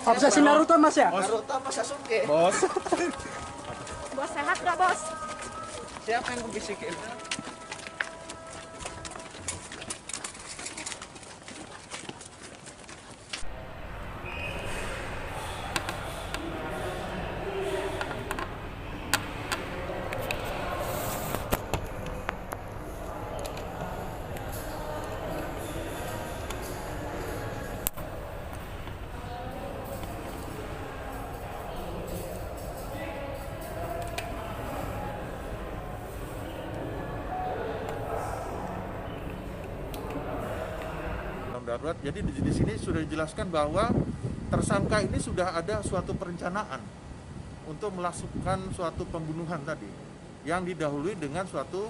Obsesi Naruto Mas ya? Naruto apa Sasuke? Bos. Bos sehat gak bos? Siapa yang membisikin? Darurat. Jadi di sini sudah dijelaskan bahwa tersangka ini sudah ada suatu perencanaan untuk melakukan suatu pembunuhan tadi, yang didahului dengan suatu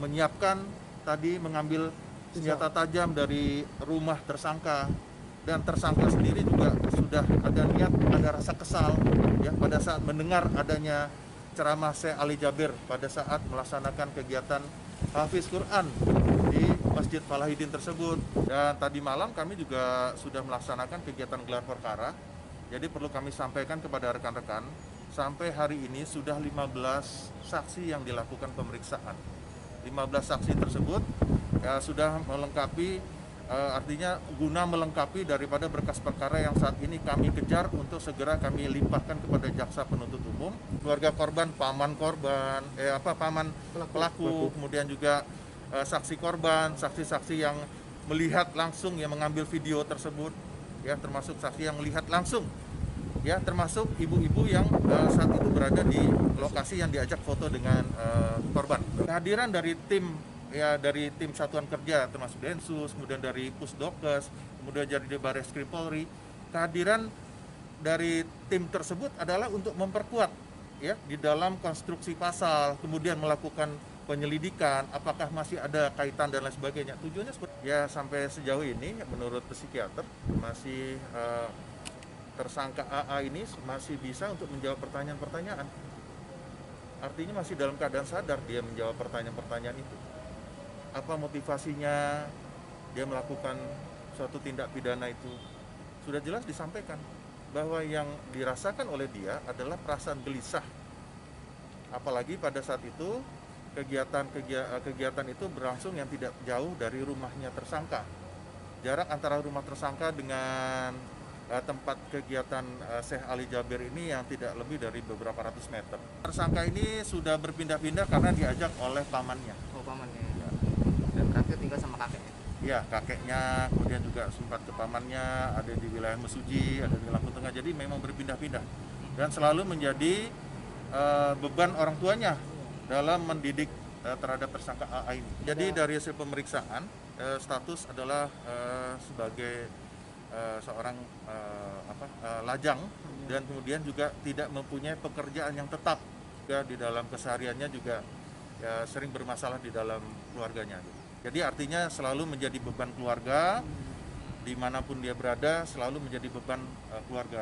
menyiapkan tadi mengambil senjata tajam dari rumah tersangka, dan tersangka sendiri juga sudah ada niat, ada rasa kesal ya pada saat mendengar adanya ceramah Syekh Ali Jabir pada saat melaksanakan kegiatan Hafiz Quran di Masjid Falahidin tersebut. Dan tadi malam kami juga sudah melaksanakan kegiatan gelar perkara. Jadi perlu kami sampaikan kepada rekan-rekan, sampai hari ini sudah 15 saksi yang dilakukan pemeriksaan. 15 saksi tersebut sudah melengkapi, artinya guna melengkapi daripada berkas perkara yang saat ini kami kejar untuk segera kami limpahkan kepada jaksa penuntut umum. Keluarga korban, paman korban, paman pelaku, kemudian juga saksi korban, saksi-saksi yang melihat langsung, yang mengambil video tersebut, ya termasuk saksi yang melihat langsung, ya termasuk ibu-ibu yang saat itu berada di lokasi yang diajak foto dengan korban. Kehadiran dari tim Satuan Kerja termasuk Densus, kemudian dari Pusdokes, kemudian dari Barreskrim Polri, kehadiran dari tim tersebut adalah untuk memperkuat ya di dalam konstruksi pasal, kemudian melakukan penyelidikan apakah masih ada kaitan dan lain sebagainya. Tujuannya seperti ya, sampai sejauh ini menurut psikiater masih tersangka AA ini masih bisa untuk menjawab pertanyaan-pertanyaan. Artinya masih dalam keadaan sadar dia menjawab pertanyaan-pertanyaan itu. Apa motivasinya dia melakukan suatu tindak pidana itu? Sudah jelas disampaikan bahwa yang dirasakan oleh dia adalah perasaan gelisah. Apalagi pada saat itu kegiatan itu berlangsung yang tidak jauh dari rumahnya tersangka. Jarak antara rumah tersangka dengan tempat kegiatan Syekh Ali Jabir ini yang tidak lebih dari beberapa ratus meter. Tersangka ini sudah berpindah-pindah karena diajak oleh pamannya. Oh, pamannya. Ya. Dan terakhir tinggal sama kakeknya. Ya, kakeknya, kemudian juga sempat ke pamannya, ada di wilayah Mesuji, ada di Lampung Tengah. Jadi memang berpindah-pindah dan selalu menjadi beban orang tuanya dalam mendidik terhadap tersangka AA ini. Jadi dari hasil pemeriksaan status adalah sebagai seorang lajang, dan kemudian juga tidak mempunyai pekerjaan yang tetap. Juga di dalam kesehariannya juga ya, sering bermasalah di dalam keluarganya. Jadi artinya selalu menjadi beban keluarga, dimanapun dia berada selalu menjadi beban keluarga.